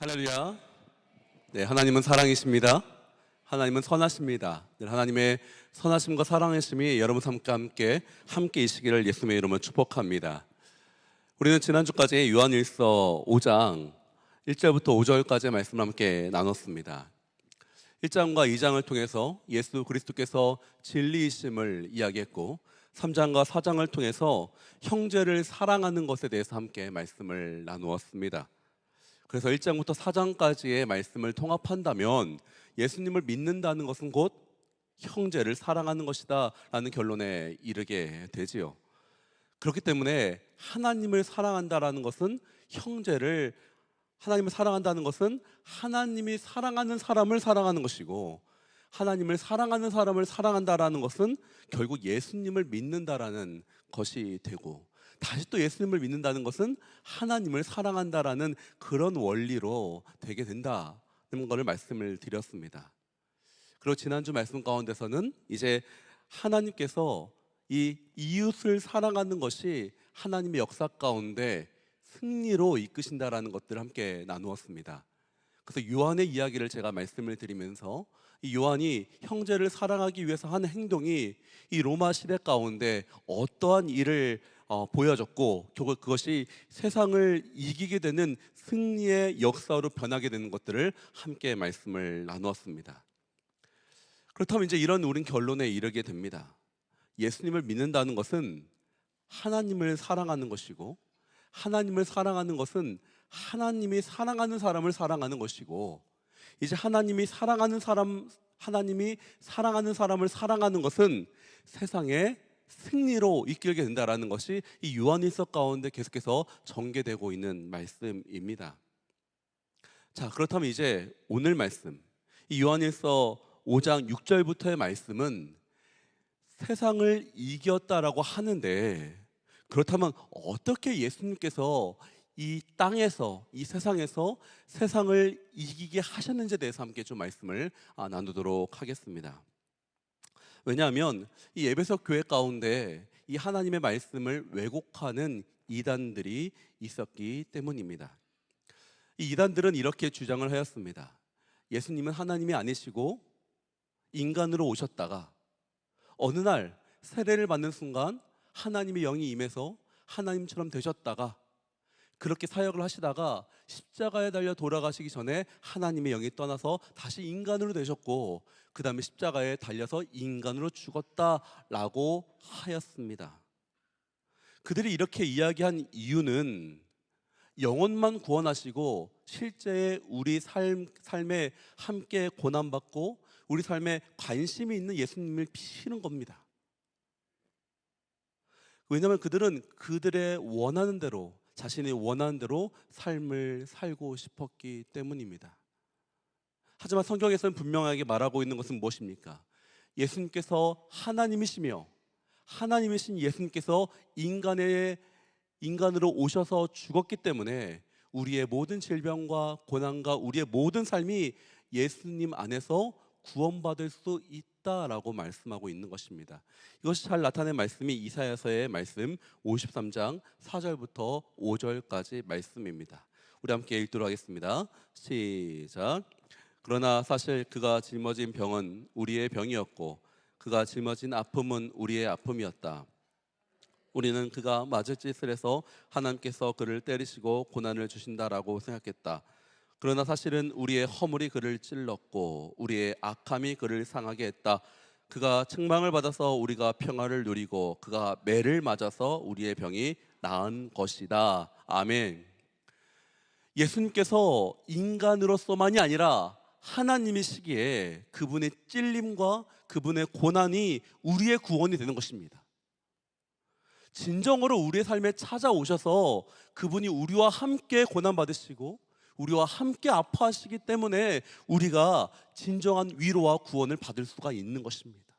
할렐루야. 네, 하나님은 사랑이십니다. 하나님은 선하십니다. 네, 하나님의 선하심과 사랑하심이 여러분 삶과 함께 있으기를 예수님의 이름으로 축복합니다. 우리는 지난주까지 요한일서 5장 1절부터 5절까지의 말씀을 함께 나눴습니다. 1장과 2장을 통해서 예수 그리스도께서 진리이심을 이야기했고 3장과 4장을 통해서 형제를 사랑하는 것에 대해서 함께 말씀을 나누었습니다. 그래서 1장부터 4장까지의 말씀을 통합한다면 예수님을 믿는다는 것은 곧 형제를 사랑하는 것이다 라는 결론에 이르게 되지요. 그렇기 때문에 하나님을 사랑한다는 것은 하나님을 사랑한다는 것은 하나님이 사랑하는 사람을 사랑하는 것이고, 하나님을 사랑하는 사람을 사랑한다라는 것은 결국 예수님을 믿는다라는 것이 되고, 다시 또 예수님을 믿는다는 것은 하나님을 사랑한다라는 그런 원리로 되게 된다는 것을 말씀을 드렸습니다. 그리고 지난주 말씀 가운데서는 이제 하나님께서 이 이웃을 사랑하는 것이 하나님의 역사 가운데 승리로 이끄신다라는 것들을 함께 나누었습니다. 그래서 요한의 이야기를 제가 말씀을 드리면서 이 요한이 형제를 사랑하기 위해서 하는 행동이 이 로마 시대 가운데 어떠한 일을 보여줬고 결국 그것이 세상을 이기게 되는 승리의 역사로 변하게 되는 것들을 함께 말씀을 나누었습니다. 그렇다면 이제 이런 우린 결론에 이르게 됩니다. 예수님을 믿는다는 것은 하나님을 사랑하는 것이고, 하나님을 사랑하는 것은 하나님이 사랑하는 사람을 사랑하는 것이고, 이제 하나님이 사랑하는 사람을 사랑하는 것은 세상에 승리로 이끌게 된다라는 것이 이 요한일서 가운데 계속해서 전개되고 있는 말씀입니다. 자, 그렇다면 이제 오늘 말씀, 이 요한일서 5장 6절부터의 말씀은 세상을 이겼다라고 하는데, 그렇다면 어떻게 예수님께서 이 땅에서, 이 세상에서 세상을 이기게 하셨는지에 대해서 함께 좀 말씀을 나누도록 하겠습니다. 왜냐하면 이 에베소 교회 가운데 이 하나님의 말씀을 왜곡하는 이단들이 있었기 때문입니다. 이 이단들은 이렇게 주장을 하였습니다. 예수님은 하나님이 아니시고 인간으로 오셨다가 어느 날 세례를 받는 순간 하나님의 영이 임해서 하나님처럼 되셨다가, 그렇게 사역을 하시다가 십자가에 달려 돌아가시기 전에 하나님의 영이 떠나서 다시 인간으로 되셨고, 그 다음에 십자가에 달려서 인간으로 죽었다라고 하였습니다. 그들이 이렇게 이야기한 이유는 영혼만 구원하시고 실제의 우리 삶에 함께 고난받고 우리 삶에 관심이 있는 예수님을 피시는 겁니다. 왜냐하면 그들은 그들의 원하는 대로, 자신이 원하는 대로 삶을 살고 싶었기 때문입니다. 하지만 성경에서는 분명하게 말하고 있는 것은 무엇입니까? 예수님께서 하나님이시며 하나님이신 예수님께서 인간으로 오셔서 죽었기 때문에 우리의 모든 질병과 고난과 우리의 모든 삶이 예수님 안에서 구원받을 수 있다라고 말씀하고 있는 것입니다. 이것이 잘 나타낸 말씀이 이사야서의 말씀 53장 4절부터 5절까지 말씀입니다. 우리 함께 읽도록 하겠습니다. 시작. 그러나 사실 그가 짊어진 병은 우리의 병이었고 그가 짊어진 아픔은 우리의 아픔이었다. 우리는 그가 맞을 짓을 해서 하나님께서 그를 때리시고 고난을 주신다라고 생각했다. 그러나 사실은 우리의 허물이 그를 찔렀고 우리의 악함이 그를 상하게 했다. 그가 책망을 받아서 우리가 평화를 누리고 그가 매를 맞아서 우리의 병이 나은 것이다. 아멘. 예수님께서 인간으로서만이 아니라 하나님이시기에 그분의 찔림과 그분의 고난이 우리의 구원이 되는 것입니다. 진정으로 우리의 삶에 찾아오셔서 그분이 우리와 함께 고난받으시고 우리와 함께 아파하시기 때문에 우리가 진정한 위로와 구원을 받을 수가 있는 것입니다.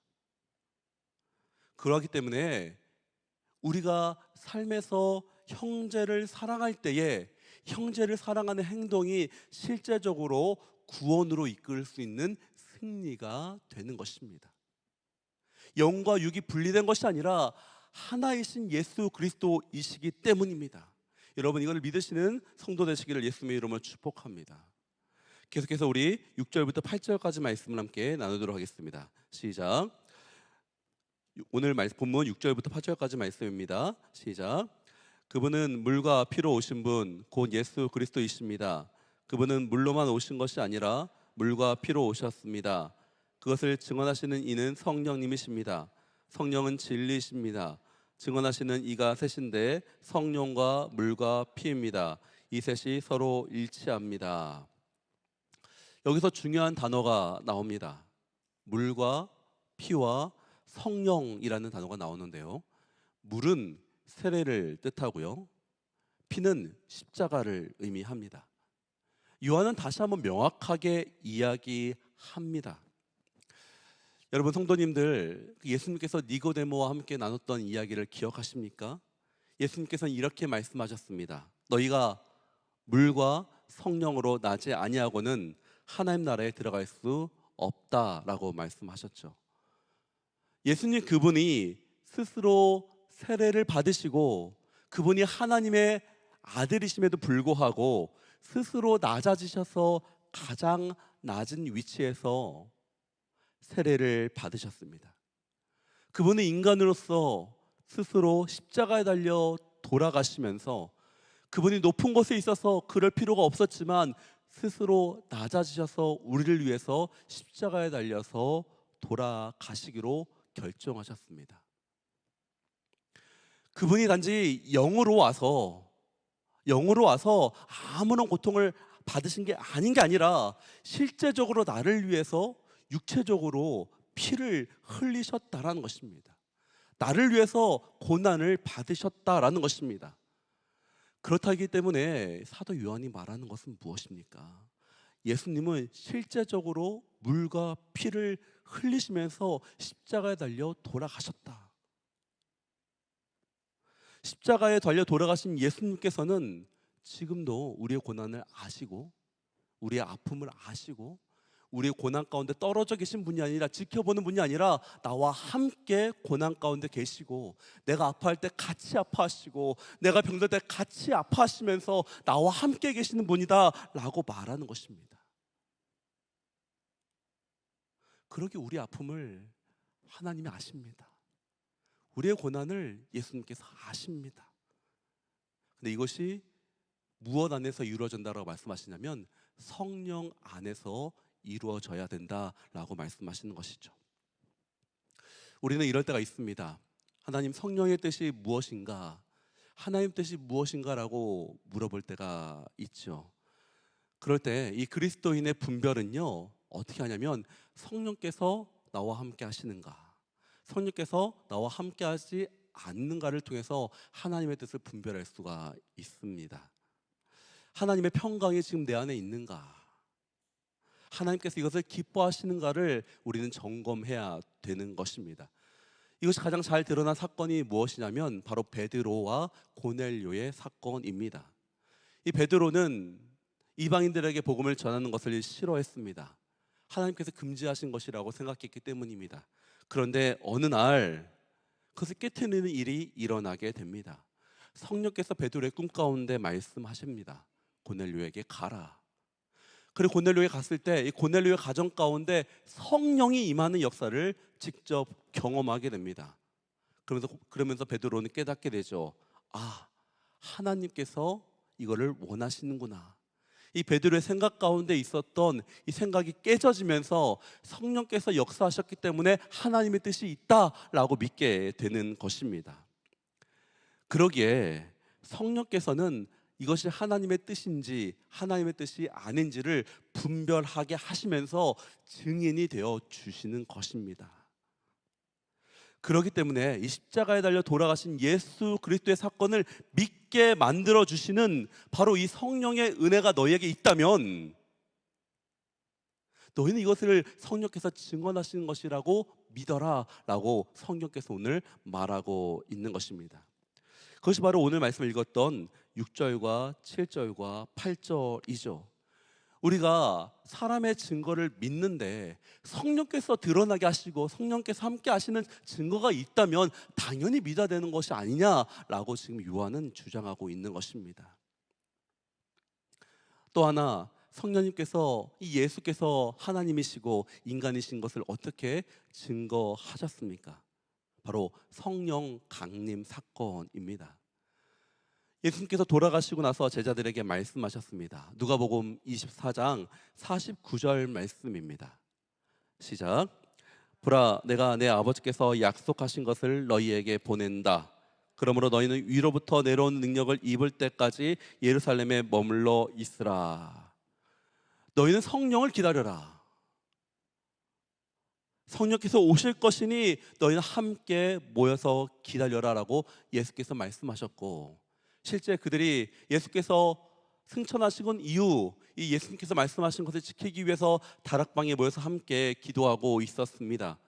그렇기 때문에 우리가 삶에서 형제를 사랑할 때에 형제를 사랑하는 행동이 실제적으로 구원으로 이끌 수 있는 승리가 되는 것입니다. 영과 육이 분리된 것이 아니라 하나이신 예수 그리스도이시기 때문입니다. 여러분, 이걸 믿으시는 성도 되시기를 예수님의 이름으로 축복합니다. 계속해서 우리 6절부터 8절까지 말씀을 함께 나누도록 하겠습니다. 시작. 오늘 본문 6절부터 8절까지 말씀입니다. 시작. 그분은 물과 피로 오신 분 곧 예수 그리스도이십니다. 그분은 물로만 오신 것이 아니라 물과 피로 오셨습니다. 그것을 증언하시는 이는 성령님이십니다. 성령은 진리이십니다. 증언하시는 이가 셋인데 성령과 물과 피입니다. 이 셋이 서로 일치합니다. 여기서 중요한 단어가 나옵니다. 물과 피와 성령이라는 단어가 나오는데요, 물은 세례를 뜻하고요, 피는 십자가를 의미합니다. 요한은 다시 한번 명확하게 이야기합니다. 여러분 성도님들, 예수님께서 니고데모와 함께 나눴던 이야기를 기억하십니까? 예수님께서는 이렇게 말씀하셨습니다. 너희가 물과 성령으로 나지 아니하고는 하나님 나라에 들어갈 수 없다라고 말씀하셨죠. 예수님 그분이 스스로 세례를 받으시고 그분이 하나님의 아들이심에도 불구하고 스스로 낮아지셔서 가장 낮은 위치에서 세례를 받으셨습니다. 그분은 인간으로서 스스로 십자가에 달려 돌아가시면서 그분이 높은 곳에 있어서 그럴 필요가 없었지만 스스로 낮아지셔서 우리를 위해서 십자가에 달려서 돌아가시기로 결정하셨습니다. 그분이 단지 영으로 와서 아무런 고통을 받으신 게 아닌 게 아니라 실제적으로 나를 위해서 육체적으로 피를 흘리셨다라는 것입니다. 나를 위해서 고난을 받으셨다라는 것입니다. 그렇다기 때문에 사도 요한이 말하는 것은 무엇입니까? 예수님은 실제적으로 물과 피를 흘리시면서 십자가에 달려 돌아가셨다. 십자가에 달려 돌아가신 예수님께서는 지금도 우리의 고난을 아시고 우리의 아픔을 아시고 우리의 고난 가운데 떨어져 계신 분이 아니라 지켜보는 분이 아니라 나와 함께 고난 가운데 계시고 내가 아파할 때 같이 아파하시고 내가 병들 때 같이 아파하시면서 나와 함께 계시는 분이다 라고 말하는 것입니다. 그러기 우리 아픔을 하나님이 아십니다. 우리의 고난을 예수님께서 아십니다. 근데 이것이 무엇 안에서 이루어진다라고 말씀하시냐면 성령 안에서 이루어져야 된다라고 말씀하시는 것이죠. 우리는 이럴 때가 있습니다. 하나님, 성령의 뜻이 무엇인가? 하나님 뜻이 무엇인가라고 물어볼 때가 있죠. 그럴 때 이 그리스도인의 분별은요, 어떻게 하냐면 성령께서 나와 함께 하시는가, 성령께서 나와 함께 하지 않는가를 통해서 하나님의 뜻을 분별할 수가 있습니다. 하나님의 평강이 지금 내 안에 있는가, 하나님께서 이것을 기뻐하시는가를 우리는 점검해야 되는 것입니다. 이것이 가장 잘 드러난 사건이 무엇이냐면 바로 베드로와 고넬료의 사건입니다. 이 베드로는 이방인들에게 복음을 전하는 것을 싫어했습니다. 하나님께서 금지하신 것이라고 생각했기 때문입니다. 그런데 어느 날 그것을 깨트리는 일이 일어나게 됩니다. 성령께서 베드로의 꿈 가운데 말씀하십니다. 고넬료에게 가라. 그리고 고넬료에 갔을 때 이 고넬료의 가정 가운데 성령이 임하는 역사를 직접 경험하게 됩니다. 그러면서 베드로는 깨닫게 되죠. 아, 하나님께서 이거를 원하시는구나. 이 베드로의 생각 가운데 있었던 이 생각이 깨져지면서 성령께서 역사하셨기 때문에 하나님의 뜻이 있다라고 믿게 되는 것입니다. 그러기에 성령께서는 이것이 하나님의 뜻인지 하나님의 뜻이 아닌지를 분별하게 하시면서 증인이 되어 주시는 것입니다. 그렇기 때문에 이 십자가에 달려 돌아가신 예수 그리스도의 사건을 믿게 만들어 주시는 바로 이 성령의 은혜가 너희에게 있다면 너희는 이것을 성령께서 증언하시는 것이라고 믿어라 라고 성령께서 오늘 말하고 있는 것입니다. 그것이 바로 오늘 말씀 읽었던 6절과 7절과 8절이죠. 우리가 사람의 증거를 믿는데 성령께서 드러나게 하시고 성령께서 함께 하시는 증거가 있다면 당연히 믿어야 되는 것이 아니냐라고 지금 요한은 주장하고 있는 것입니다. 또 하나, 성령님께서 이 예수께서 하나님이시고 인간이신 것을 어떻게 증거하셨습니까? 바로 성령 강림 사건입니다. 예수님께서 돌아가시고 나서 제자들에게 말씀하셨습니다. 누가복음 24장 49절 말씀입니다. 시작. 보라, 내가 내 아버지께서 약속하신 것을 너희에게 보낸다. 그러므로 너희는 위로부터 내려온 능력을 입을 때까지 예루살렘에 머물러 있으라. 너희는 성령을 기다려라. 성령께서 오실 것이니 너희는 함께 모여서 기다려라라고 예수께서 말씀하셨고, 실제 그들이 예수께서 승천하시곤 이후 이 예수님께서 말씀하신 것을 지키기 위해서 다락방에 모여서 함께 기도하고 있었습니다.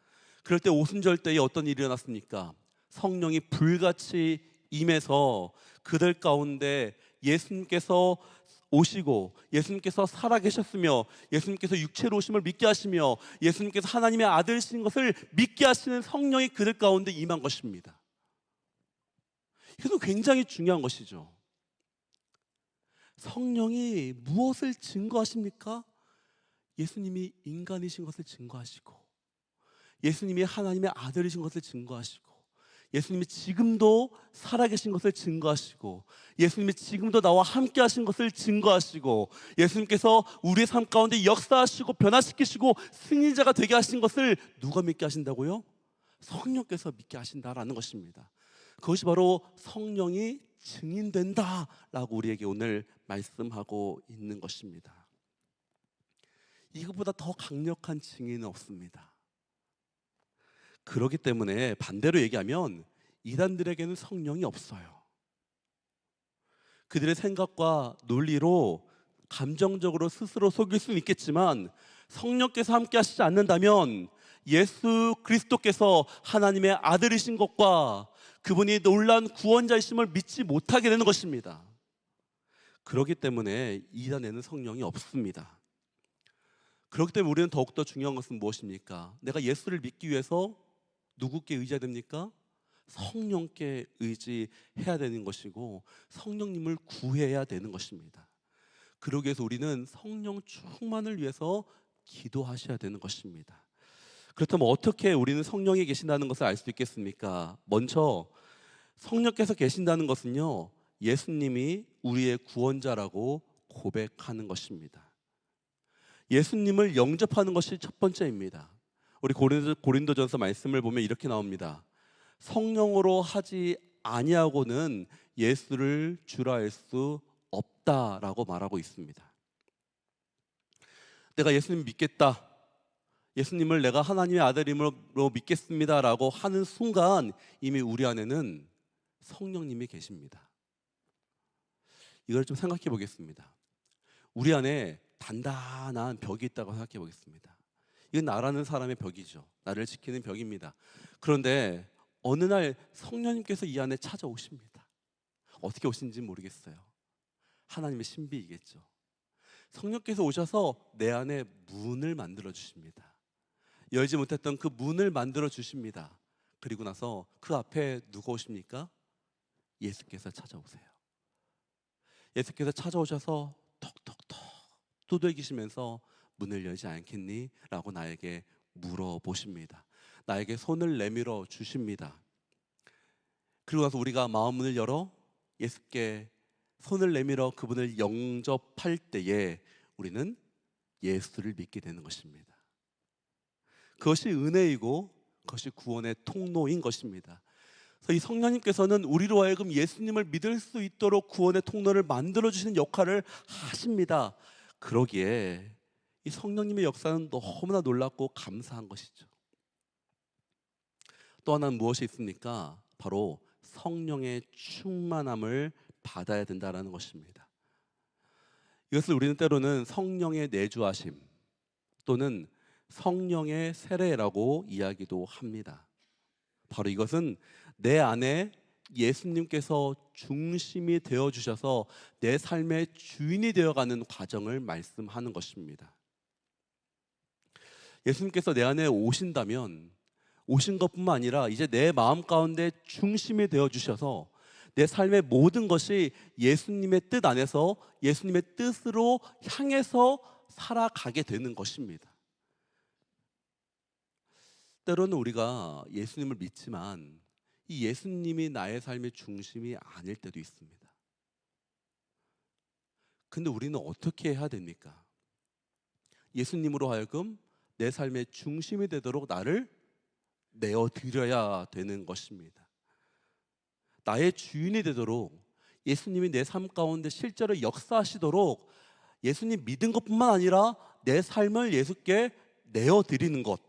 그럴 때 오순절 때에 어떤 일이 일어났습니까? 성령이 불같이 임해서 그들 가운데 예수님께서 오시고 예수님께서 살아계셨으며 예수님께서 육체로 오심을 믿게 하시며 예수님께서 하나님의 아들이신 것을 믿게 하시는 성령이 그들 가운데 임한 것입니다. 이것은 굉장히 중요한 것이죠. 성령이 무엇을 증거하십니까? 예수님이 인간이신 것을 증거하시고 예수님이 하나님의 아들이신 것을 증거하시고 예수님이 지금도 살아계신 것을 증거하시고 예수님이 지금도 나와 함께 하신 것을 증거하시고 예수님께서 우리의 삶 가운데 역사하시고 변화시키시고 승리자가 되게 하신 것을 누가 믿게 하신다고요? 성령께서 믿게 하신다라는 것입니다. 그것이 바로 성령이 증인된다라고 우리에게 오늘 말씀하고 있는 것입니다. 이것보다 더 강력한 증인은 없습니다. 그렇기 때문에 반대로 얘기하면 이단들에게는 성령이 없어요. 그들의 생각과 논리로 감정적으로 스스로 속일 수는 있겠지만 성령께서 함께 하시지 않는다면 예수 그리스도께서 하나님의 아들이신 것과 그분이 놀라운 구원자이심을 믿지 못하게 되는 것입니다. 그렇기 때문에 이단에는 성령이 없습니다. 그렇기 때문에 우리는 더욱더 중요한 것은 무엇입니까? 내가 예수를 믿기 위해서 누구께 의지해야 됩니까? 성령께 의지해야 되는 것이고 성령님을 구해야 되는 것입니다. 그러기 위해서 우리는 성령 충만을 위해서 기도하셔야 되는 것입니다. 그렇다면 어떻게 우리는 성령이 계신다는 것을 알 수 있겠습니까? 먼저 성령께서 계신다는 것은요, 예수님이 우리의 구원자라고 고백하는 것입니다. 예수님을 영접하는 것이 첫 번째입니다. 우리 고린도전서 말씀을 보면 이렇게 나옵니다. 성령으로 하지 아니하고는 예수를 주라 할 수 없다라고 말하고 있습니다. 내가 예수님 믿겠다, 예수님을 내가 하나님의 아들임으로 믿겠습니다라고 하는 순간 이미 우리 안에는 성령님이 계십니다. 이걸 좀 생각해 보겠습니다. 우리 안에 단단한 벽이 있다고 생각해 보겠습니다. 이건 나라는 사람의 벽이죠. 나를 지키는 벽입니다. 그런데 어느 날 성령님께서 이 안에 찾아오십니다. 어떻게 오신지 모르겠어요. 하나님의 신비이겠죠. 성령께서 오셔서 내 안에 문을 만들어 주십니다. 열지 못했던 그 문을 만들어 주십니다. 그리고 나서 그 앞에 누가 오십니까? 예수께서 찾아오세요. 예수께서 찾아오셔서 톡톡톡 두들기시면서 문을 열지 않겠니? 라고 나에게 물어보십니다. 나에게 손을 내밀어 주십니다. 그리고 나서 우리가 마음문을 열어 예수께 손을 내밀어 그분을 영접할 때에 우리는 예수를 믿게 되는 것입니다. 그것이 은혜이고 그것이 구원의 통로인 것입니다. 그래서 이 성령님께서는 우리로 하여금 예수님을 믿을 수 있도록 구원의 통로를 만들어주시는 역할을 하십니다. 그러기에 이 성령님의 역사는 너무나 놀랍고 감사한 것이죠. 또 하나는 무엇이 있습니까? 바로 성령의 충만함을 받아야 된다는 것입니다. 이것을 우리는 때로는 성령의 내주하심 또는 성령의 세례라고 이야기도 합니다. 바로 이것은 내 안에 예수님께서 중심이 되어주셔서 내 삶의 주인이 되어가는 과정을 말씀하는 것입니다. 예수님께서 내 안에 오신다면 오신 것뿐만 아니라 이제 내 마음 가운데 중심이 되어주셔서 내 삶의 모든 것이 예수님의 뜻 안에서 예수님의 뜻으로 향해서 살아가게 되는 것입니다. 때로는 우리가 예수님을 믿지만 이 예수님이 나의 삶의 중심이 아닐 때도 있습니다. 근데 우리는 어떻게 해야 됩니까? 예수님으로 하여금 내 삶의 중심이 되도록 나를 내어드려야 되는 것입니다. 나의 주인이 되도록 예수님이 내 삶 가운데 실제로 역사하시도록 예수님 믿은 것뿐만 아니라 내 삶을 예수께 내어드리는 것,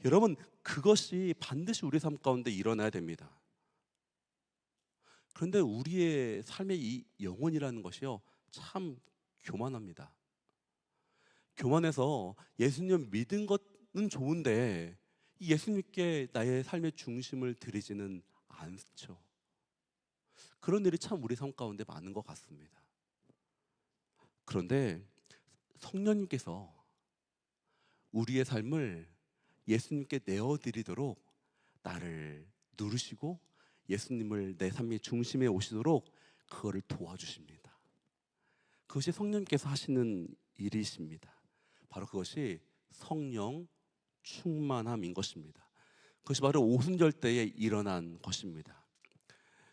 여러분, 그것이 반드시 우리 삶 가운데 일어나야 됩니다. 그런데 우리의 삶의 이 영혼이라는 것이요, 참 교만합니다. 교만해서 예수님 믿은 것은 좋은데 이 예수님께 나의 삶의 중심을 드리지는 않죠. 그런 일이 참 우리 삶 가운데 많은 것 같습니다. 그런데 성령님께서 우리의 삶을 예수님께 내어드리도록 나를 누르시고 예수님을 내 삶의 중심에 오시도록 그거를 도와주십니다. 그것이 성령님께서 하시는 일이십니다. 바로 그것이 성령 충만함인 것입니다. 그것이 바로 오순절 때에 일어난 것입니다.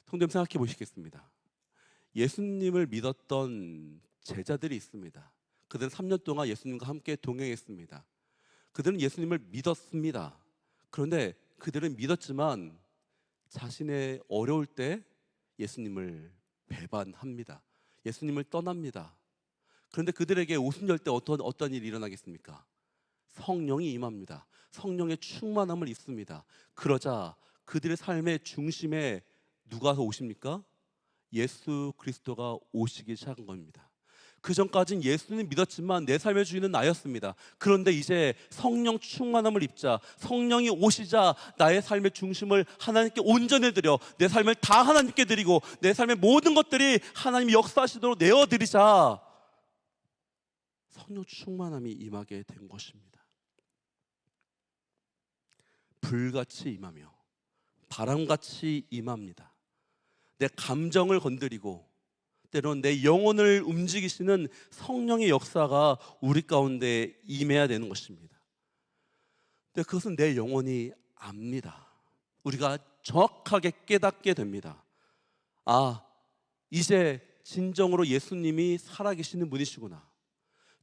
성도님, 생각해 보시겠습니다. 예수님을 믿었던 제자들이 있습니다. 그들은 3년 동안 예수님과 함께 동행했습니다. 그들은 예수님을 믿었습니다. 그런데 그들은 믿었지만 자신의 어려울 때 예수님을 배반합니다. 예수님을 떠납니다. 그런데 그들에게 오순절 때 어떤 일이 일어나겠습니까? 성령이 임합니다. 성령의 충만함을 입습니다. 그러자 그들의 삶의 중심에 누가 오십니까? 예수 그리스도가 오시기 시작한 겁니다. 그 전까지는 예수님 믿었지만 내 삶의 주인은 나였습니다. 그런데 이제 성령 충만함을 입자, 성령이 오시자 나의 삶의 중심을 하나님께 온전히 드려 내 삶을 다 하나님께 드리고 내 삶의 모든 것들이 하나님이 역사하시도록 내어드리자 성령 충만함이 임하게 된 것입니다. 불같이 임하며 바람같이 임합니다. 내 감정을 건드리고 때론 내 영혼을 움직이시는 성령의 역사가 우리 가운데 임해야 되는 것입니다. 근데 그것은 내 영혼이 압니다. 우리가 정확하게 깨닫게 됩니다. 아, 이제 진정으로 예수님이 살아계시는 분이시구나.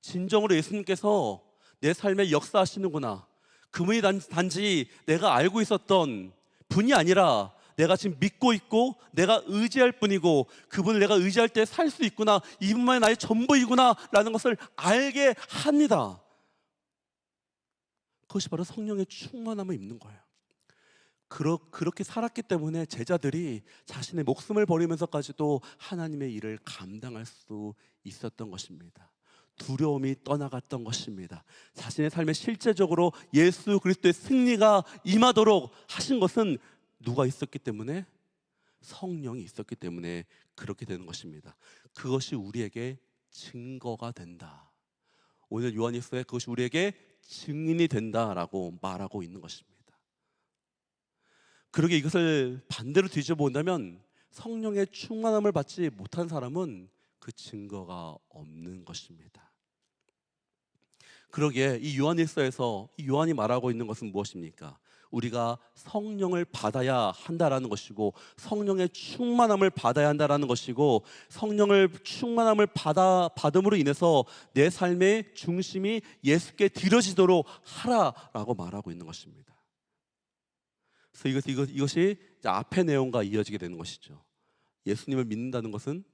진정으로 예수님께서 내 삶에 역사하시는구나. 그분이 단지 내가 알고 있었던 분이 아니라 내가 지금 믿고 있고 내가 의지할 뿐이고 그분을 내가 의지할 때 살 수 있구나, 이분만이 나의 전부이구나 라는 것을 알게 합니다. 그것이 바로 성령의 충만함을 입는 거예요. 그렇게 살았기 때문에 제자들이 자신의 목숨을 버리면서까지도 하나님의 일을 감당할 수 있었던 것입니다. 두려움이 떠나갔던 것입니다. 자신의 삶에 실제적으로 예수 그리스도의 승리가 임하도록 하신 것은 누가 있었기 때문에? 성령이 있었기 때문에 그렇게 되는 것입니다. 그것이 우리에게 증거가 된다. 오늘 요한일서에 그것이 우리에게 증인이 된다라고 말하고 있는 것입니다. 그러게 이것을 반대로 뒤집어본다면 성령의 충만함을 받지 못한 사람은 그 증거가 없는 것입니다. 그러기에 이 요한일서에서 이 요한이 말하고 있는 것은 무엇입니까? 우리가 성령을 받아야 한다라는 것이고 성령의 충만함을 받아야 한다라는 것이고 성령을 충만함을 받음으로 인해서 내 삶의 중심이 예수께 드려지도록 하라라고 말하고 있는 것입니다. 그래서 이것이 앞의 내용과 이어지게 되는 것이죠. 예수님을 믿는다는 것은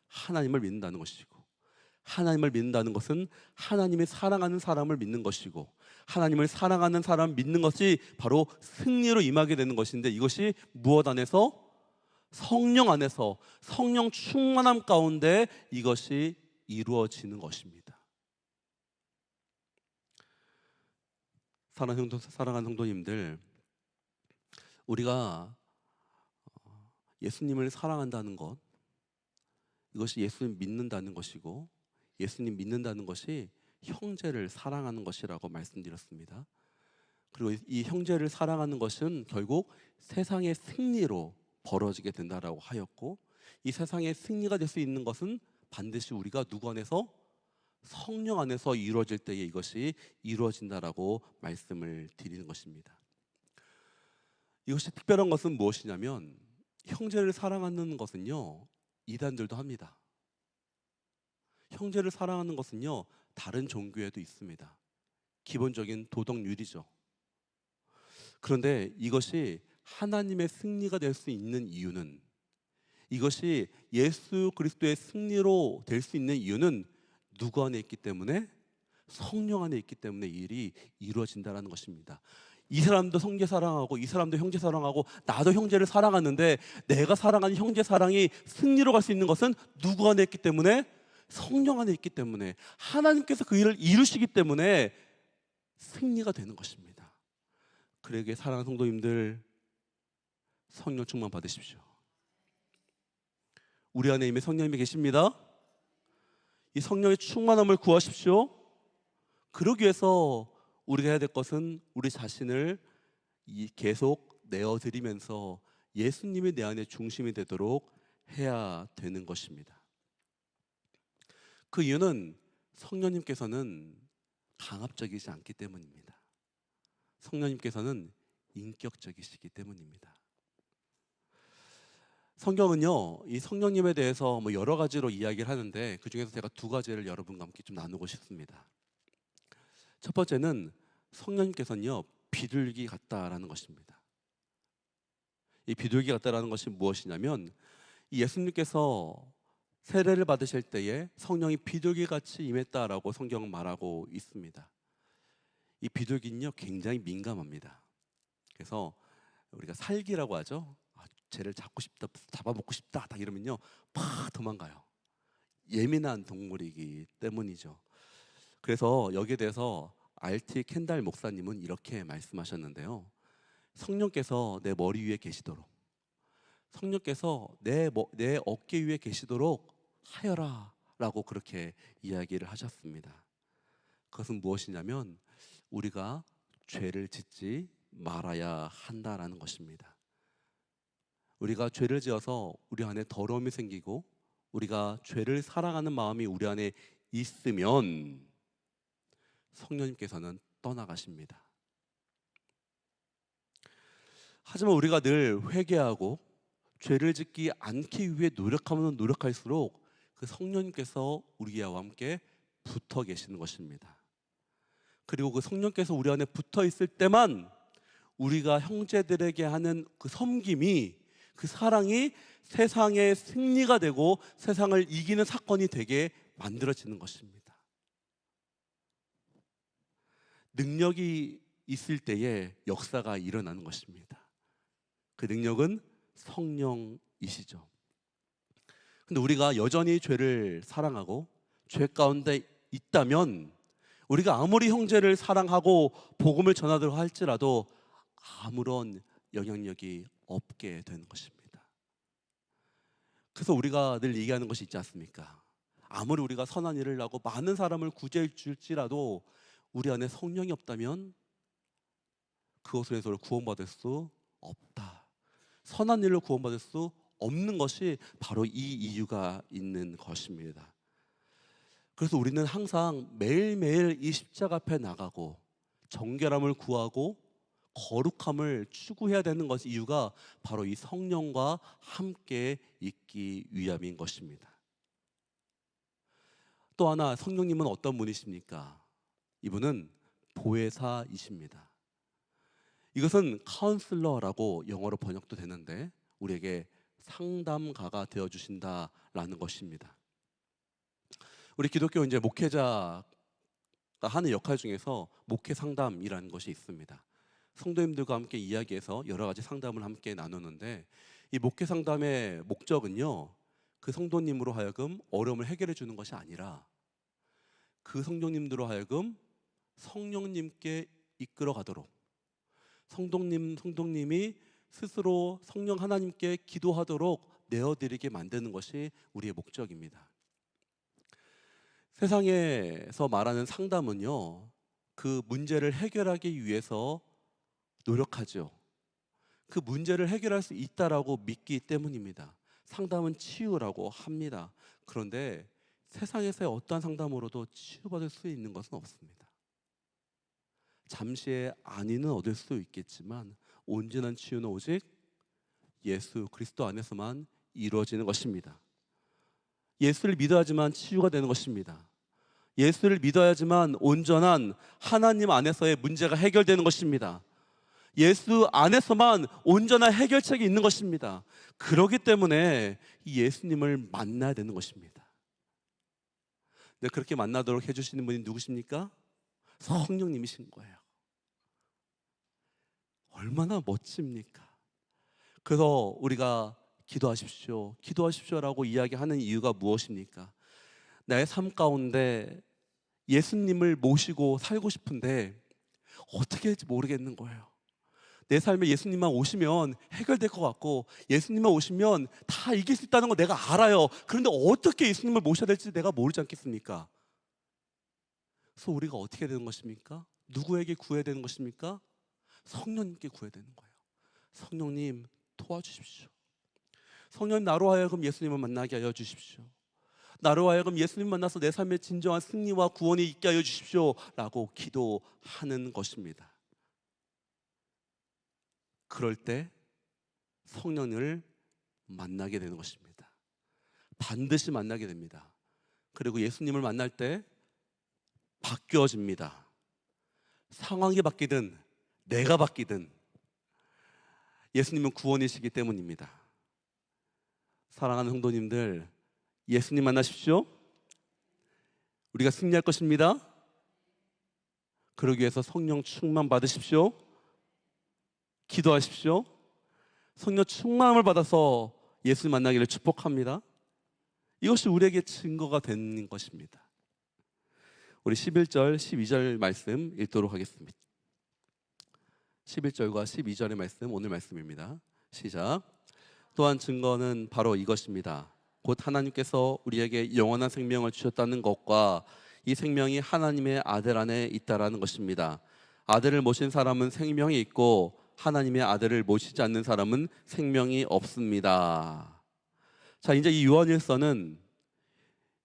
하나님을 믿는다는 것이고 하나님을 믿는다는 것은 하나님이 사랑하는 사람을 믿는 것이고 하나님을 사랑하는 사람을 믿는 것이 바로 승리로 임하게 되는 것인데 이것이 무엇 안에서? 성령 안에서 성령 충만함 가운데 이것이 이루어지는 것입니다. 사랑하는 성도님들, 우리가 예수님을 사랑한다는 것, 이것이 예수님 믿는다는 것이고 예수님 믿는다는 것이 형제를 사랑하는 것이라고 말씀드렸습니다. 그리고 이 형제를 사랑하는 것은 결국 세상의 승리로 벌어지게 된다라고 하였고, 이 세상의 승리가 될 수 있는 것은 반드시 우리가 누구 안에서? 성령 안에서 이루어질 때에 이것이 이루어진다라고 말씀을 드리는 것입니다. 이것이 특별한 것은 무엇이냐면, 형제를 사랑하는 것은요, 이단들도 합니다. 형제를 사랑하는 것은요, 다른 종교에도 있습니다. 기본적인 도덕률이죠. 그런데 이것이 하나님의 승리가 될 수 있는 이유는, 이것이 예수 그리스도의 승리로 될 수 있는 이유는 누구 안에 있기 때문에? 성령 안에 있기 때문에 이 일이 이루어진다는 것입니다. 이 사람도 형제 사랑하고 이 사람도 형제 사랑하고 나도 형제를 사랑하는데, 내가 사랑하는 형제 사랑이 승리로 갈 수 있는 것은 누구 안에 있기 때문에? 성령 안에 있기 때문에, 하나님께서 그 일을 이루시기 때문에 승리가 되는 것입니다. 그러기에 사랑하는 성도님들, 성령 충만 받으십시오. 우리 안에 이미 성령님이 계십니다. 이 성령의 충만함을 구하십시오. 그러기 위해서 우리가 해야 될 것은 우리 자신을 계속 내어드리면서 예수님이 내 안에 중심이 되도록 해야 되는 것입니다. 그 이유는 성령님께서는 강압적이지 않기 때문입니다. 성령님께서는 인격적이시기 때문입니다. 성경은요, 이 성령님에 대해서 여러 가지로 이야기를 하는데, 그 중에서 제가 두 가지를 여러분과 함께 좀 나누고 싶습니다. 첫 번째는 성령님께서는요, 비둘기 같다라는 것입니다. 이 비둘기 같다라는 것이 무엇이냐면, 이 예수님께서 세례를 받으실 때에 성령이 비둘기같이 임했다라고 성경은 말하고 있습니다. 이 비둘기는요, 굉장히 민감합니다. 그래서 우리가 살기라고 하죠. 쟤를 잡고 싶다, 잡아먹고 싶다, 딱 이러면요, 팍 도망가요. 예민한 동물이기 때문이죠. 그래서 여기에 대해서 R.T. 켄달 목사님은 이렇게 말씀하셨는데요. 성령께서 내 머리 위에 계시도록, 성령께서 내 어깨 위에 계시도록 하여라 라고 그렇게 이야기를 하셨습니다. 그것은 무엇이냐면, 우리가 죄를 짓지 말아야 한다라는 것입니다. 우리가 죄를 지어서 우리 안에 더러움이 생기고, 우리가 죄를 사랑하는 마음이 우리 안에 있으면 성령님께서는 떠나가십니다. 하지만 우리가 늘 회개하고 죄를 짓지 않기 위해 노력하면 노력할수록 그 성령님께서 우리와 함께 붙어 계시는 것입니다. 그리고 그 성령께서 우리 안에 붙어 있을 때만 우리가 형제들에게 하는 그 섬김이, 그 사랑이 세상의 승리가 되고 세상을 이기는 사건이 되게 만들어지는 것입니다. 능력이 있을 때에 역사가 일어나는 것입니다. 그 능력은 성령이시죠. 근데 우리가 여전히 죄를 사랑하고 죄 가운데 있다면, 우리가 아무리 형제를 사랑하고 복음을 전하도록 할지라도 아무런 영향력이 없게 되는 것입니다. 그래서 우리가 늘 얘기하는 것이 있지 않습니까? 아무리 우리가 선한 일을 하고 많은 사람을 구제해 줄지라도 우리 안에 성령이 없다면 그것에서 구원받을 수 없다. 선한 일로 구원받을 수 없는 것이 바로 이 이유가 있는 것입니다. 그래서 우리는 항상 매일매일 이 십자가 앞에 나가고 정결함을 구하고 거룩함을 추구해야 되는 것이, 이유가 바로 이 성령과 함께 있기 위함인 것입니다. 또 하나, 성령님은 어떤 분이십니까? 이분은 보혜사이십니다. 이것은 카운슬러라고 영어로 번역도 되는데, 우리에게 상담가가 되어주신다라는 것입니다. 우리 기독교 이제 목회자가 하는 역할 중에서 목회 상담이라는 것이 있습니다. 성도님들과 함께 이야기해서 여러 가지 상담을 함께 나누는데, 이 목회 상담의 목적은요, 그 성도님으로 하여금 어려움을 해결해 주는 것이 아니라 그 성도님들로 하여금 성령님께 이끌어 가도록, 성도님이 스스로 성령 하나님께 기도하도록 내어드리게 만드는 것이 우리의 목적입니다. 세상에서 말하는 상담은요, 그 문제를 해결하기 위해서 노력하죠. 그 문제를 해결할 수 있다라고 믿기 때문입니다. 상담은 치유라고 합니다. 그런데 세상에서의 어떠한 상담으로도 치유받을 수 있는 것은 없습니다. 잠시의 안위는 얻을 수 있겠지만 온전한 치유는 오직 예수 그리스도 안에서만 이루어지는 것입니다. 예수를 믿어야지만 치유가 되는 것입니다. 예수를 믿어야지만 온전한 하나님 안에서의 문제가 해결되는 것입니다. 예수 안에서만 온전한 해결책이 있는 것입니다. 그렇기 때문에 이 예수님을 만나야 되는 것입니다. 네, 그렇게 만나도록 해주시는 분이 누구십니까? 성령님이신 거예요. 얼마나 멋집니까? 그래서 우리가 기도하십시오, 기도하십시오라고 이야기하는 이유가 무엇입니까? 나의 삶 가운데 예수님을 모시고 살고 싶은데 어떻게 할지 모르겠는 거예요. 내 삶에 예수님만 오시면 해결될 것 같고 예수님만 오시면 다 이길 수 있다는 거 내가 알아요. 그런데 어떻게 예수님을 모셔야 될지 내가 모르지 않겠습니까? 그래서 우리가 어떻게 해야 되는 것입니까? 누구에게 구해야 되는 것입니까? 성령님께 구해야 되는 거예요. 성령님 도와주십시오. 성령님 나로 하여금 예수님을 만나게 하여 주십시오. 나로 하여금 예수님 만나서 내 삶의 진정한 승리와 구원이 있게 하여 주십시오 라고 기도하는 것입니다. 그럴 때 성령을 만나게 되는 것입니다. 반드시 만나게 됩니다. 그리고 예수님을 만날 때 바뀌어집니다. 상황이 바뀌든 내가 바뀌든 예수님은 구원이시기 때문입니다. 사랑하는 성도님들, 예수님 만나십시오. 우리가 승리할 것입니다. 그러기 위해서 성령 충만 받으십시오. 기도하십시오. 성령 충만함을 받아서 예수 만나기를 축복합니다. 이것이 우리에게 증거가 되는 것입니다. 우리 11절, 12절 말씀 읽도록 하겠습니다. 11절과 12절의 말씀, 오늘 말씀입니다. 시작. 또한 증거는 바로 이것입니다. 곧 하나님께서 우리에게 영원한 생명을 주셨다는 것과 이 생명이 하나님의 아들 안에 있다라는 것입니다. 아들을 모신 사람은 생명이 있고 하나님의 아들을 모시지 않는 사람은 생명이 없습니다. 자, 이제 이 요한일서는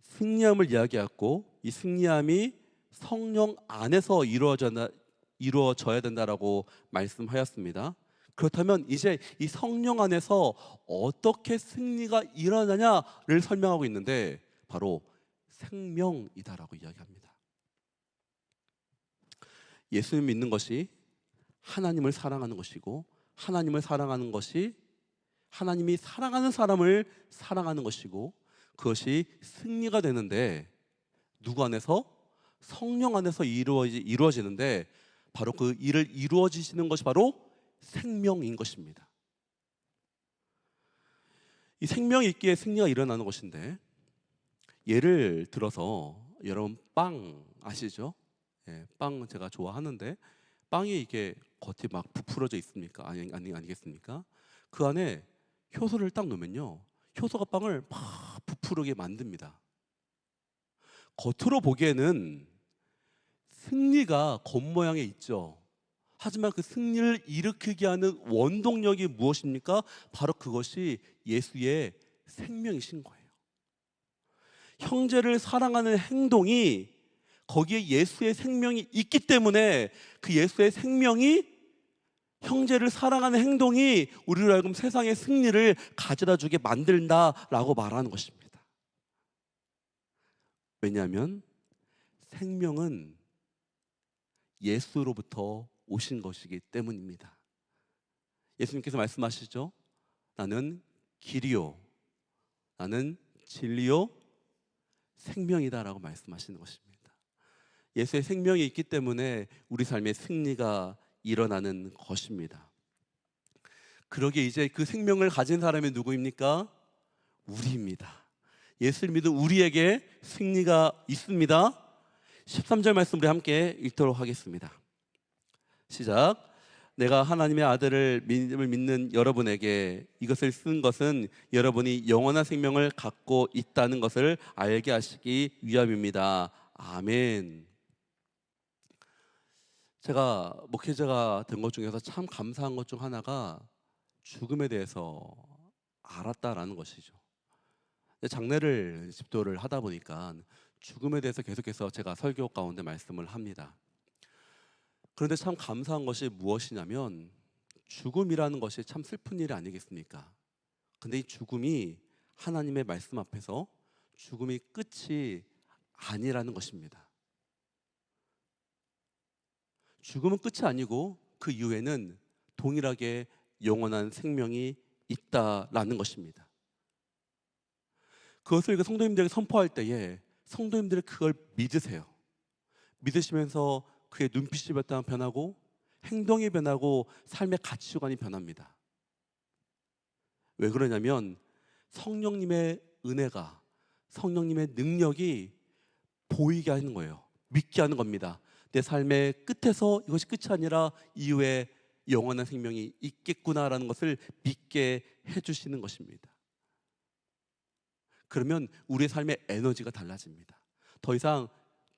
승리함을 이야기하고 이 승리함이 성령 안에서 이루어져야 된다라고 말씀하였습니다. 그렇다면 이제 이 성령 안에서 어떻게 승리가 일어나냐를 설명하고 있는데 바로 생명이다라고 이야기합니다. 예수님 믿는 것이 하나님을 사랑하는 것이고 하나님을 사랑하는 것이 하나님이 사랑하는 사람을 사랑하는 것이고 그것이 승리가 되는데 누구 안에서? 성령 안에서 이루어지는데 바로 그 일을 이루어지시는 것이 바로 생명인 것입니다. 이 생명이 있기에 승리가 일어나는 것인데 예를 들어서 여러분 빵 아시죠? 예, 빵 제가 좋아하는데 빵이 이게 겉이 막 부풀어져 있습니까? 아니겠습니까? 그 안에 효소를 딱 넣으면요, 효소가 빵을 막 부풀게 만듭니다. 겉으로 보기에는 승리가 겉모양에 있죠. 하지만 그 승리를 일으키게 하는 원동력이 무엇입니까? 바로 그것이 예수의 생명이신 거예요. 형제를 사랑하는 행동이 거기에 예수의 생명이 있기 때문에 그 예수의 생명이 형제를 사랑하는 행동이 우리로 하여금 세상의 승리를 가져다 주게 만든다라고 말하는 것입니다. 왜냐하면 생명은 예수로부터 오신 것이기 때문입니다. 예수님께서 말씀하시죠. 나는 길이요, 나는 진리요, 생명이다라고 말씀하시는 것입니다. 예수의 생명이 있기 때문에 우리 삶의 승리가 일어나는 것입니다. 그러기에 이제 그 생명을 가진 사람이 누구입니까? 우리입니다. 예수를 믿은 우리에게 승리가 있습니다. 13절 말씀 우리 함께 읽도록 하겠습니다. 시작. 내가 하나님의 아들을 믿는 여러분에게 이것을 쓴 것은 여러분이 영원한 생명을 갖고 있다는 것을 알게 하시기 위함입니다. 아멘. 제가 목회자가 된 것 중에서 참 감사한 것 중 하나가 죽음에 대해서 알았다라는 것이죠. 장례를 집도를 하다 보니까 죽음에 대해서 계속해서 제가 설교 가운데 말씀을 합니다. 그런데 참 감사한 것이 무엇이냐면 죽음이라는 것이 참 슬픈 일이 아니겠습니까? 근데 이 죽음이 하나님의 말씀 앞에서 죽음이 끝이 아니라는 것입니다. 죽음은 끝이 아니고 그 이후에는 동일하게 영원한 생명이 있다라는 것입니다. 그것을 성도님들에게 선포할 때에 성도님들이 그걸 믿으세요. 믿으시면서 그의 눈빛이 변하고 행동이 변하고 삶의 가치관이 변합니다. 왜 그러냐면 성령님의 은혜가, 성령님의 능력이 보이게 하는 거예요. 믿게 하는 겁니다. 내 삶의 끝에서 이것이 끝이 아니라 이후에 영원한 생명이 있겠구나라는 것을 믿게 해주시는 것입니다. 그러면 우리의 삶의 에너지가 달라집니다. 더 이상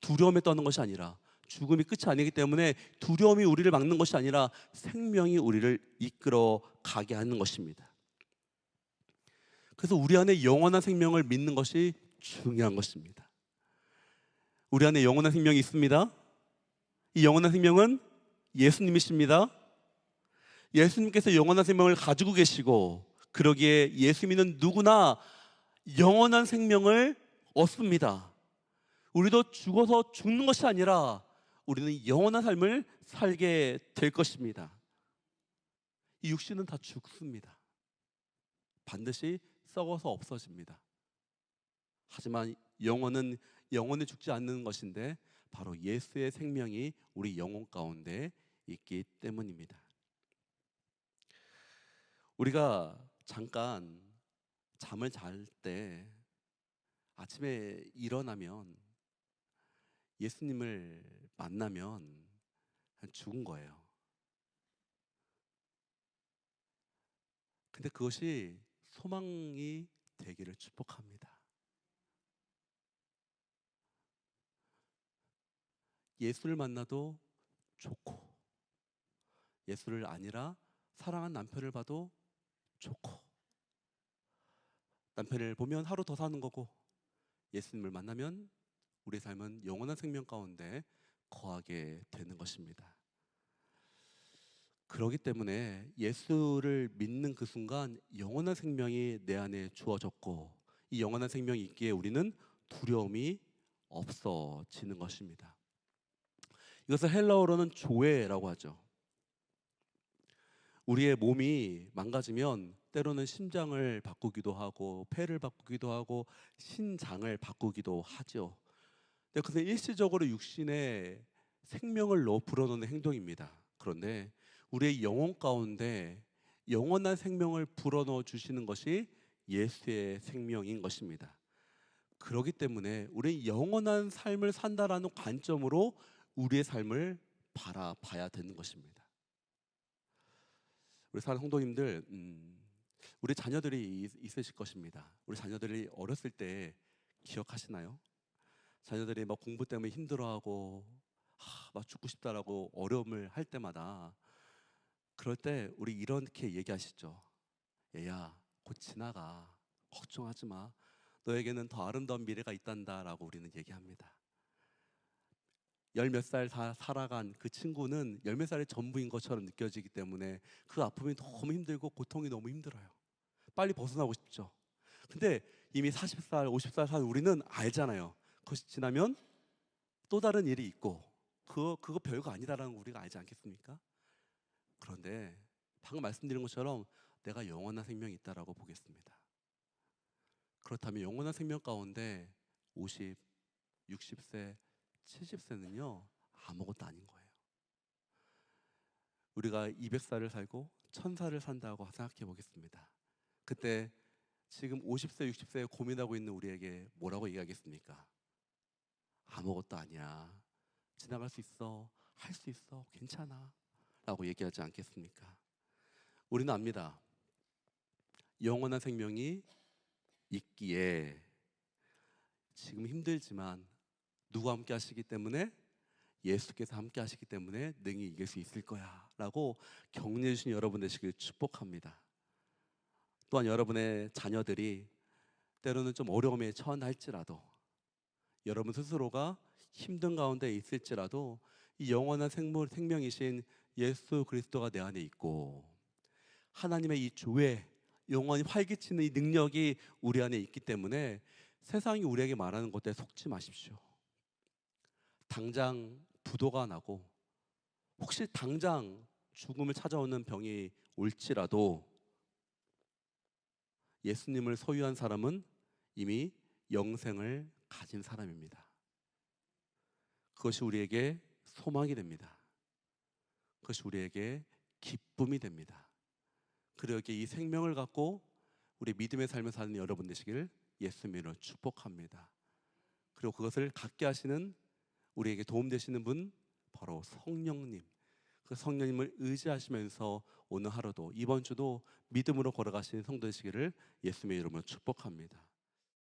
두려움에 떠는 것이 아니라, 죽음이 끝이 아니기 때문에 두려움이 우리를 막는 것이 아니라 생명이 우리를 이끌어 가게 하는 것입니다. 그래서 우리 안에 영원한 생명을 믿는 것이 중요한 것입니다. 우리 안에 영원한 생명이 있습니다. 이 영원한 생명은 예수님이십니다. 예수님께서 영원한 생명을 가지고 계시고, 그러기에 예수 믿는 누구나 영원한 생명을 얻습니다. 우리도 죽어서 죽는 것이 아니라 우리는 영원한 삶을 살게 될 것입니다. 이 육신은 다 죽습니다. 반드시 썩어서 없어집니다. 하지만 영혼은 영원히 죽지 않는 것인데 바로 예수의 생명이 우리 영혼 가운데 있기 때문입니다. 우리가 잠깐 잠을 잘 때 아침에 일어나면 예수님을 만나면 죽은 거예요. 근데 그것이 소망이 되기를 축복합니다. 예수를 만나도 좋고, 예수를 아니라 사랑한 남편을 봐도 좋고, 남편을 보면 하루 더 사는 거고, 예수님을 만나면 우리 삶은 영원한 생명 가운데 거하게 되는 것입니다. 그렇기 때문에 예수를 믿는 그 순간 영원한 생명이 내 안에 주어졌고, 이 영원한 생명이 있기에 우리는 두려움이 없어지는 것입니다. 이것을 헬라어로는 조회라고 하죠. 우리의 몸이 망가지면 때로는 심장을 바꾸기도 하고 폐를 바꾸기도 하고 신장을 바꾸기도 하죠. 그것은 일시적으로 육신에 생명을 불어넣는 행동입니다. 그런데 우리의 영혼 가운데 영원한 생명을 불어넣어 주시는 것이 예수의 생명인 것입니다. 그렇기 때문에 우리는 영원한 삶을 산다라는 관점으로 우리의 삶을 바라봐야 되는 것입니다. 우리 사는 성도님들, 우리 자녀들이 있으실 것입니다. 우리 자녀들이 어렸을 때 기억하시나요? 자녀들이 막 공부 때문에 힘들어하고 막 죽고 싶다라고 어려움을 할 때마다, 그럴 때 우리 이렇게 얘기하시죠. 얘야, 곧 지나가. 걱정하지 마. 너에게는 더 아름다운 미래가 있단다라고 우리는 얘기합니다. 열 몇 살 살아간 그 친구는 열 몇 살의 전부인 것처럼 느껴지기 때문에 그 아픔이 너무 힘들고 고통이 너무 힘들어요. 빨리 벗어나고 싶죠. 근데 이미 40살, 50살 산 우리는 알잖아요. 그것이 지나면 또 다른 일이 있고 그거 별거 아니다라는 거 우리가 알지 않겠습니까? 그런데 방금 말씀드린 것처럼 내가 영원한 생명이 있다라고 보겠습니다. 그렇다면 영원한 생명 가운데 50, 60세, 70세는요 아무것도 아닌 거예요. 우리가 200살을 살고 1000살을 산다고 생각해 보겠습니다. 그때 지금 50세, 60세에 고민하고 있는 우리에게 뭐라고 얘기하겠습니까? 아무것도 아니야. 지나갈 수 있어. 할 수 있어. 괜찮아. 라고 얘기하지 않겠습니까? 우리는 압니다. 영원한 생명이 있기에 지금 힘들지만 누가 함께 하시기 때문에, 예수께서 함께 하시기 때문에 능히 이길 수 있을 거야 라고 격려해 주신 여러분 되시길 축복합니다. 또한 여러분의 자녀들이 때로는 좀 어려움에 처한할지라도, 여러분 스스로가 힘든 가운데 있을지라도 이 영원한 생명이신 예수 그리스도가 내 안에 있고 하나님의 이 교회 영원히 활기치는 이 능력이 우리 안에 있기 때문에 세상이 우리에게 말하는 것에 속지 마십시오. 당장 부도가 나고 혹시 당장 죽음을 찾아오는 병이 올지라도 예수님을 소유한 사람은 이미 영생을 가진 사람입니다. 그것이 우리에게 소망이 됩니다. 그것이 우리에게 기쁨이 됩니다. 그리고 이 생명을 갖고 우리 믿음의 삶을 사는 여러분 되시길 예수님으로 축복합니다. 그리고 그것을 갖게 하시는 우리에게 도움 되시는 분 바로 성령님. 그 성령님을 의지하시면서 오늘 하루도 이번 주도 믿음으로 걸어가시는 성도 되시기를 예수님의 이름으로 축복합니다.